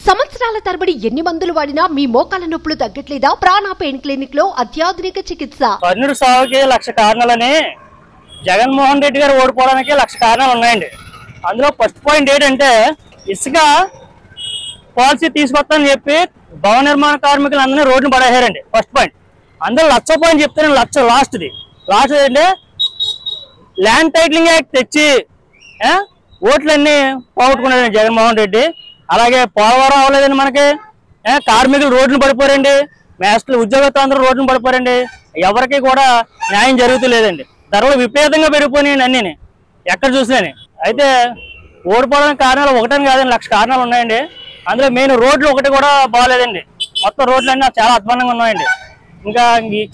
సంవత్సరాల తరబడి ఎన్ని మందులు వాడినా మీ మోకాల నొప్పులు తగ్గట్లేదా? ప్రాణ పెయిన్ క్లినిక్ లో అత్యాధునిక చికిత్స. కర్నూలు సాగుకి 1,00,000 కారణాలని జగన్మోహన్ రెడ్డి గారు ఓడిపోవడానికి 1,00,000 కారణాలు ఉన్నాయండి. అందులో ఫస్ట్ పాయింట్ ఏంటంటే ఇసుక పాలసీ తీసుకొస్తానని చెప్పి భవన నిర్మాణ కార్మికులందరినీ రోడ్డును పడేశారండి. First point. అందులో 1,00,000 పాయింట్ చెప్తాను, 1,00,000 లాస్ట్ ఏంటంటే ల్యాండ్ టైటిలింగ్ యాక్ట్ తెచ్చి ఓట్లన్నీ పోగొట్టుకున్నారండి జగన్మోహన్ రెడ్డి. అలాగే పోలవరం అవ్వలేదండి, మనకి కార్మికులు రోడ్లు పడిపోరండి, మేస్టర్లు ఉద్యోగస్తులు అందరూ రోడ్లు పడిపోరండి. ఎవరికి కూడా న్యాయం జరుగుతలేదండి. ధరలు విపరీతంగా పెరిగిపోయినాయండి అన్నీ ఎక్కడ చూసినాని. అయితే ఓడిపోవడానికి కారణాలు ఒకటని కాదండి, 1,00,000 కారణాలు ఉన్నాయండి. అందులో మెయిన్ రోడ్లు ఒకటి కూడా బాగాలేదండి. మొత్తం రోడ్లు అన్నీ చాలా అధ్వానంగా ఉన్నాయండి. ఇంకా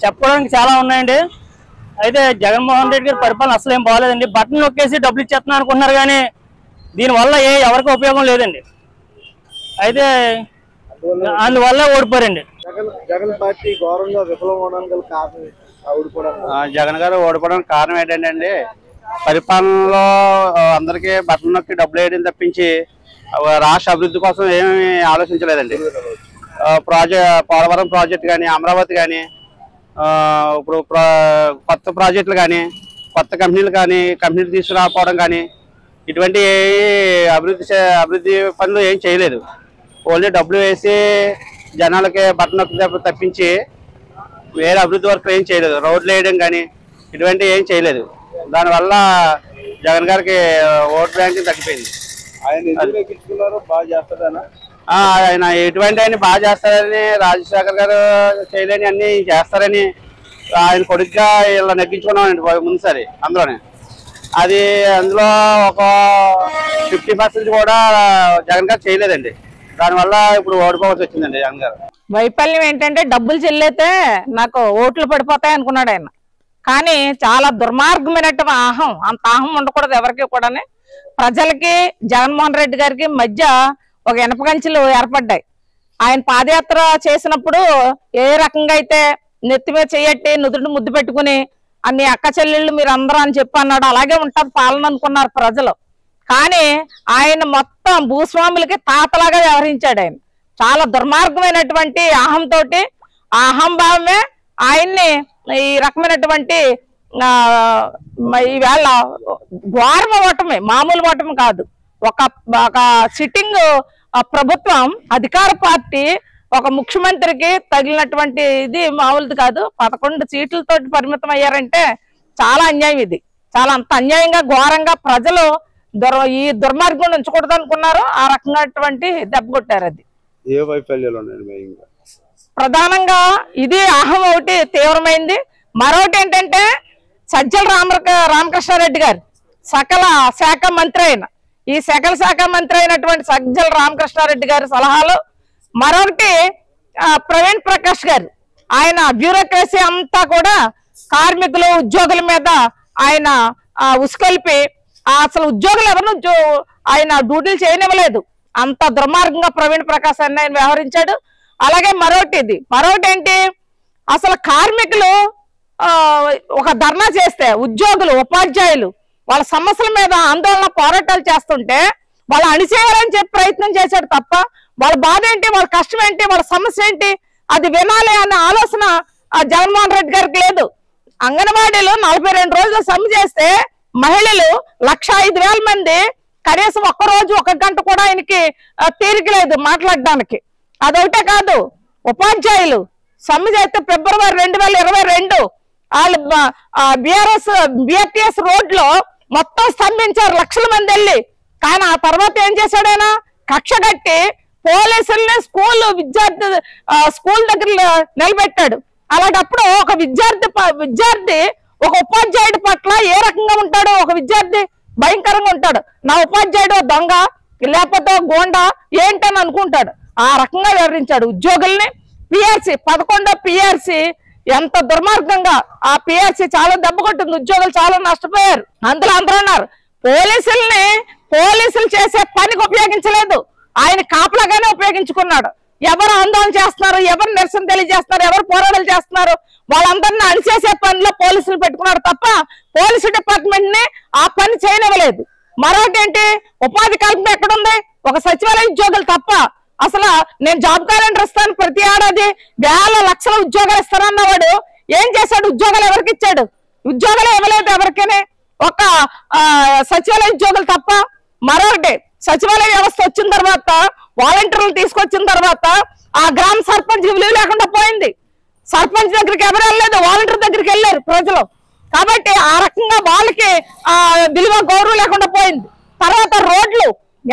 చెప్పుకోవడానికి చాలా ఉన్నాయండి. అయితే జగన్మోహన్ రెడ్డి గారి పరిపాలన అసలు ఏం బాగాలేదండి. బటన్ నొక్కేసి డబ్బులు ఇచ్చేస్తున్నా అనుకుంటున్నారు కానీ దీనివల్ల ఎవరికి ఉపయోగం లేదండి. అయితే అందువల్ల ఓడిపోరండి. జగన్ గారు ఓడిపోవడానికి కారణం ఏంటంటే పరిపాలనలో అందరికీ బట్టలు నొక్కి డబ్బులు వేయడం తప్పించి రాష్ట్ర అభివృద్ధి కోసం ఏమీ ఆలోచించలేదండి. పోలవరం ప్రాజెక్టు కానీ, అమరావతి కానీ, ఇప్పుడు కొత్త ప్రాజెక్టులు కానీ, కొత్త కంపెనీలు తీసుకురాకపోవడం కానీ ఇటువంటి అభివృద్ధి పనులు ఏం చేయలేదు. ఓన్లీ డబ్బులు వేసి జనాలకి బట్టలు నొక్కి తప్పించి వేరే అభివృద్ధి వర్క్ ఏం చేయలేదు. రోడ్లు వేయడం కానీ ఇటువంటి ఏం చేయలేదు. దానివల్ల జగన్ గారికి ఓట్ బ్యాంకింగ్ తగ్గిపోయింది. ఆయన ఎటువంటి ఆయన బాగా చేస్తారని, రాజశేఖర్ గారు చేయలేని అన్ని చేస్తారని ఆయన కొడుకుగా ఇలా నెగ్గించుకున్నామండి ముందుసారి. అందులో ఒక 50% కూడా జగన్ గారు చేయలేదండి. దానివల్ల ఇప్పుడు ఓడిపోవాల్సి వచ్చిందండి జగన్ గారు. వైఫల్యం ఏంటంటే డబ్బులు చెల్లితే నాకు ఓట్లు పడిపోతాయి అనుకున్నాడు ఆయన. కానీ చాలా దుర్మార్గమైనటువంటి అహం, అంత అహం ఉండకూడదు ఎవరికి కూడా. ప్రజలకి జగన్మోహన్ రెడ్డి గారికి మధ్య ఒక ఇనపగంచెలు ఏర్పడ్డాయి. ఆయన పాదయాత్ర చేసినప్పుడు ఏ రకంగా అయితే నెత్తి మీద చెయ్యట్టి నుదుటి ముద్దు పెట్టుకుని అన్ని అక్క చెల్లెళ్ళు మీరు అందరూ అని చెప్పి అన్నాడు. అలాగే ఉంటుంది పాలన అనుకున్నారు ప్రజలు. కానీ ఆయన మొత్తం భూస్వాములకి తాతలాగా వ్యవహరించాడు. ఆయన చాలా దుర్మార్గమైనటువంటి అహంతో, ఆ అహంభావమే ఆయన్ని ఈ రకమైనటువంటి ఈవేళ ఘోరమ ఓటమి, మామూలు ఓటమి కాదు. ఒక సిట్టింగ్ ప్రభుత్వం, అధికార పార్టీ ఒక ముఖ్యమంత్రికి తగిలినటువంటి ఇది మామూలుది కాదు. 11 సీట్లతో పరిమితం అయ్యారంటే చాలా అన్యాయం. ఇది చాలా అంత అన్యాయంగా ఘోరంగా ప్రజలు ఈ దుర్మార్గం ఉంచకూడదు అనుకున్నారు. ఆ రకంగా దెబ్బ కొట్టారు. అది ఏ వైఫల్యాలు ఉన్నాయి ప్రధానంగా ఇది అహం ఒకటి తీవ్రమైంది. మరొకటి ఏంటంటే సజ్జల రామకృష్ణారెడ్డి గారు సకల శాఖ మంత్రి ఈ సకల శాఖ మంత్రి అయినటువంటి సజ్జల రామకృష్ణారెడ్డి గారి సలహాలు. మరొకటి ప్రవీణ్ ప్రకాష్ గారు, ఆయన బ్యూరోక్రసీ అంతా కూడా కార్మికులు ఉద్యోగుల మీద ఆయన ఉసుకొల్పి అసలు ఉద్యోగులు ఎవరు ఆయన డ్యూటీలు చేయనివ్వలేదు. అంత దుర్మార్గంగా ప్రవీణ్ ప్రకాష్ ఆయన వ్యవహరించాడు. అలాగే మరొకటి ఏంటి, అసలు కార్మికులు ఒక ధర్నా చేస్తే ఉద్యోగులు ఉపాధ్యాయులు వాళ్ళ సమస్యల మీద ఆందోళన పోరాటాలు చేస్తుంటే వాళ్ళు అణిచేయాలని చెప్పి ప్రయత్నం చేశాడు తప్ప వాళ్ళ బాధ ఏంటి, వాళ్ళ కష్టం ఏంటి, వాళ్ళ సమస్య ఏంటి అది వినాలి అనే ఆలోచన జగన్మోహన్ రెడ్డి గారికి లేదు. అంగన్వాడీలు 42 రోజులు సమ్మె చేస్తే మహిళలు 1,05,000 మంది కనీసం ఒక్కరోజు 1 గంట కూడా ఆయనకి తీరిక లేదు మాట్లాడడానికి. అదొకటే కాదు, ఉపాధ్యాయులు సమ్మె చేస్తే ఫిబ్రవరి 2022 వాళ్ళు బిఆర్టీఎస్ రోడ్లో మొత్తం స్తంభించారు, లక్షల మంది వెళ్ళి. కానీ ఆ తర్వాత ఏం చేశాడైనా కక్ష కట్టి పోలీసుల్ని స్కూల్ దగ్గర నిలబెట్టాడు. అలాంటప్పుడు ఒక విద్యార్థి ఒక ఉపాధ్యాయుడి పట్ల ఏ రకంగా ఉంటాడో, ఒక విద్యార్థి భయంకరంగా ఉంటాడు. నా ఉపాధ్యాయుడు దొంగ లేకపోతే గోండా ఏంటని అనుకుంటాడు. ఆ రకంగా వివరించాడు ఉద్యోగుల్ని. పిఆర్సీ 11వ పిఆర్సీ ఎంత దుర్మార్గంగా, ఆ పిఆర్సీ చాలా దెబ్బ కొట్టింది, ఉద్యోగులు చాలా నష్టపోయారు. అందరూ అన్నారు పోలీసులు చేసే పనికి ఉపయోగించలేదు, ఆయన కాపలాగానే ఉపయోగించుకున్నాడు. ఎవరు ఆందోళన చేస్తున్నారు, ఎవరు నిరసన తెలియజేస్తున్నారు, ఎవరు పోరాటాలు చేస్తున్నారు వాళ్ళందరినీ అణిచేసే పనిలో పోలీసులు పెట్టుకున్నాడు తప్ప పోలీసు డిపార్ట్మెంట్ ని ఆ పని చేయనివ్వలేదు. మరొకటి ఏంటి, ఉపాధి కల్పన ఎక్కడుంది? ఒక సచివాలయ ఉద్యోగులు తప్ప అసలు నేను జాబ్ క్యాలెండర్ ఇస్తాను ప్రతి ఏడాది వేల లక్షల ఉద్యోగాలు ఇస్తానన్నవాడు ఏం చేశాడు? ఉద్యోగాలు ఎవరికి ఇచ్చాడు? ఉద్యోగాలు ఇవ్వలేదు ఎవరికైనా, ఒక సచివాలయ ఉద్యోగులు తప్ప. మరొకటి, సచివాలయ వ్యవస్థ వచ్చిన తర్వాత వాలంటీర్లు తీసుకొచ్చిన తర్వాత ఆ గ్రామ సర్పంచ్ విలువ లేకుండా పోయింది. సర్పంచ్ దగ్గరికి ఎవరు వెళ్ళలేదు, వాలంటీర్ దగ్గరికి వెళ్ళారు ప్రజలు. కాబట్టి ఆ రకంగా వాళ్ళకి విలువ గౌరవం లేకుండా పోయింది. తర్వాత రోడ్లు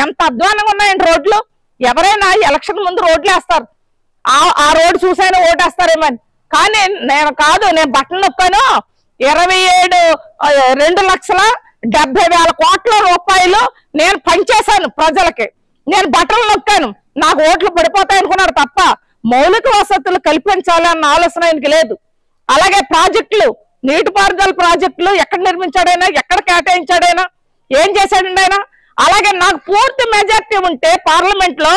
ఎంత అధ్వానంగా ఉన్నాయండి రోడ్లు. ఎవరైనా ఎలక్షన్ ముందు రోడ్లు వేస్తారు, ఆ రోడ్డు చూసైనా ఓటేస్తారేమని. కానీ నేను బట్టలు నొక్కాను 2,70,000 కోట్ల రూపాయలు నేను పనిచేశాను ప్రజలకి, నేను బట్టలు నొక్కాను, నాకు ఓట్లు పడిపోతాయి అనుకున్నాడు తప్ప మౌలిక వసతులు కల్పించాలి అన్న ఆలోచన ఆయనకి లేదు. అలాగే ప్రాజెక్టులు, నీటిపారుదల ప్రాజెక్టులు ఎక్కడ నిర్మించాడైనా, ఎక్కడ కేటాయించాడైనా, ఏం చేశాడండి ఆయన? అలాగే నాకు పూర్తి మెజార్టీ ఉంటే పార్లమెంట్ లో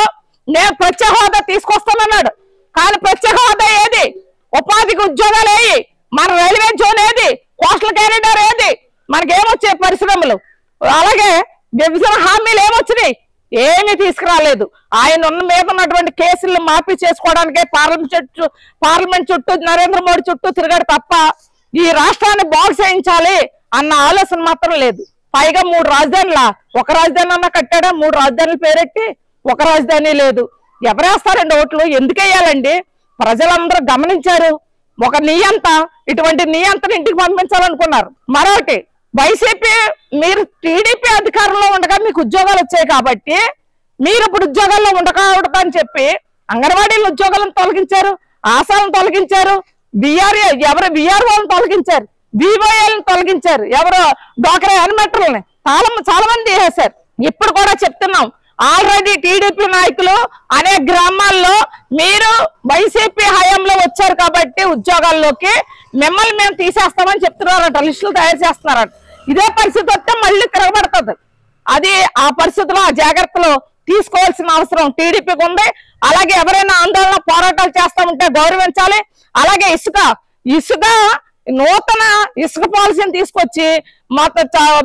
నేను ప్రత్యేక హోదా తీసుకొస్తానన్నాడు. కానీ ప్రత్యేక హోదా ఏది? ఉపాధికి ఉద్యోగాలు ఏవి? మన రైల్వే జోన్ ఏది? కోస్టల్ కారిడార్ ఏది? మనకేమొచ్చాయి పరిశ్రమలు? అలాగే విభజన హామీలు ఏమొచ్చినాయి? ఏమీ తీసుకురాలేదు. ఆయన మీద ఉన్నటువంటి కేసులను మాఫీ చేసుకోవడానికే పార్లమెంట్ చుట్టూ నరేంద్ర మోడీ చుట్టూ తిరిగాడు తప్ప ఈ రాష్ట్రాన్ని బాగు చేయించాలి అన్న ఆలోచన మాత్రం లేదు. పైగా 3 రాజధానులా? ఒక రాజధాని అన్నా కట్టాడా? 3 రాజధానులు పేరెట్టి ఒక రాజధాని లేదు. ఎవరేస్తారండి ఓట్లు? ఎందుకు వేయాలండి? ప్రజలందరూ గమనించారు. ఒక నియంత, ఇటువంటి నియంతను ఇంటికి పంపించాలనుకున్నారు. మరొకటి, వైసీపీ మీరు టీడీపీ అధికారంలో ఉండగా మీకు ఉద్యోగాలు వచ్చాయి కాబట్టి మీరు ఇప్పుడు ఉద్యోగాల్లో ఉండకూడదు అని చెప్పి అంగన్వాడీల ఉద్యోగాలను తొలగించారు, ఆశాలను తొలగించారు, విఆర్ఓలను తొలగించారు, వివోఏలను తొలగించారు, ఎవరో డ్వాక్రా యానిమేటర్లని చాలా మంది చేశారు. ఇప్పుడు కూడా చెప్తున్నాం, ఆల్రెడీ టీడీపీ నాయకులు అనేక గ్రామాల్లో మీరు వైసీపీ హయాంలో వచ్చారు కాబట్టి ఉద్యోగాల్లోకి మిమ్మల్ని మేము తీసేస్తామని చెప్తున్నారంట, లిస్టులు తయారు చేస్తున్నారంట. ఇదే పరిస్థితి వస్తే మళ్ళీ తిరగబడుతుంది. అది ఆ పరిస్థితిలో ఆ జాగ్రత్తలు తీసుకోవాల్సిన అవసరం టీడీపీకి ఉంది. అలాగే ఎవరైనా ఆందోళన పోరాటాలు చేస్తామంటే గౌరవించాలి. అలాగే ఇసుక నూతన ఇసుక పాలసీని తీసుకొచ్చి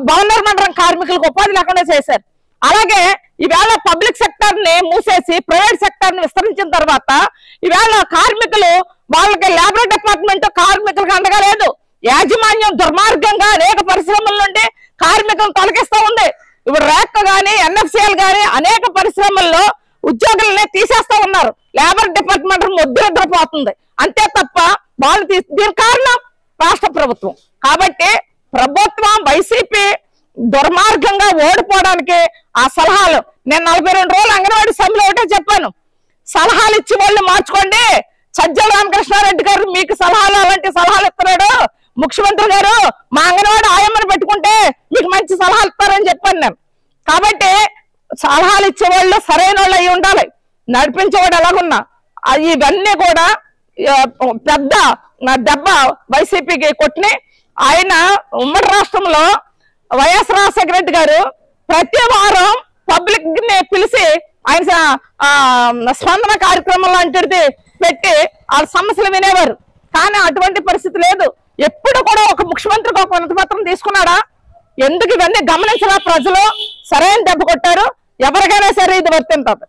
భవన నిర్మాణ కార్మికులకు ఉపాధి లేకుండా చేశారు. అలాగే ఈవేళ పబ్లిక్ సెక్టర్ ని మూసేసి ప్రైవేట్ సెక్టర్ ని విస్తరించిన తర్వాత ఈవేళ కార్మికులు వాళ్ళకి లేబర్ డిపార్ట్మెంట్ కార్మికులకు అండగా లేదు. యాజమాన్యం దుర్మార్గంగా అనేక పరిశ్రమల నుండి కార్మికులను తొలగిస్తూ ఉంది. ఇప్పుడు ర్యాక్ గానీ ఎన్ఎఫ్సిఎల్ గానీ అనేక పరిశ్రమల్లో ఉద్యోగులనే తీసేస్తా ఉన్నారు. లేబర్ డిపార్ట్మెంట్ ముద్రపోతుంది అంతే తప్ప వాళ్ళు దీని కారణం రాష్ట్ర ప్రభుత్వం. కాబట్టి ప్రభుత్వం వైసీపీ దుర్మార్గంగా ఓడిపోవడానికి ఆ సలహాలు, నేను 42 రోజులు అంగన్వాడీ సభలో ఒకటే చెప్పాను, సలహాలు ఇచ్చి వాళ్ళు మార్చుకోండి. సజ్జల రామకృష్ణారెడ్డి గారు మీకు సలహాలు అలాంటి సలహాలు ఇస్తున్నాడు, ముఖ్యమంత్రి గారు మా అంగన్వాడీ ఆయమ్మని పెట్టుకుంటే మీకు మంచి సలహాలు ఇస్తారని చెప్పాను నేను. కాబట్టి సలహాలు ఇచ్చేవాళ్ళు సరైన వాళ్ళు అయి ఉండాలి, నడిపించేవాడు ఎలాగున్నా. ఇవన్నీ కూడా పెద్ద దెబ్బ వైసీపీకి కొట్టినాయి. ఆయన ఉమ్మడి రాష్ట్రంలో వైఎస్ రాజశేఖర రెడ్డి గారు ప్రతి వారం పబ్లిక్ ని పిలిచి ఆయన స్పందన కార్యక్రమం లాంటిది పెట్టి వాళ్ళ సమస్యలు వినేవారు. కానీ అటువంటి పరిస్థితి లేదు. ఎప్పుడు కూడా ఒక ముఖ్యమంత్రికి ఒక వినతిపత్రం తీసుకున్నాడా? ఎందుకు ఇవన్నీ గమనించిన ప్రజలు సరైన దెబ్బ కొట్టారు. ఎవరికైనా సరే ఇది వర్తింతది.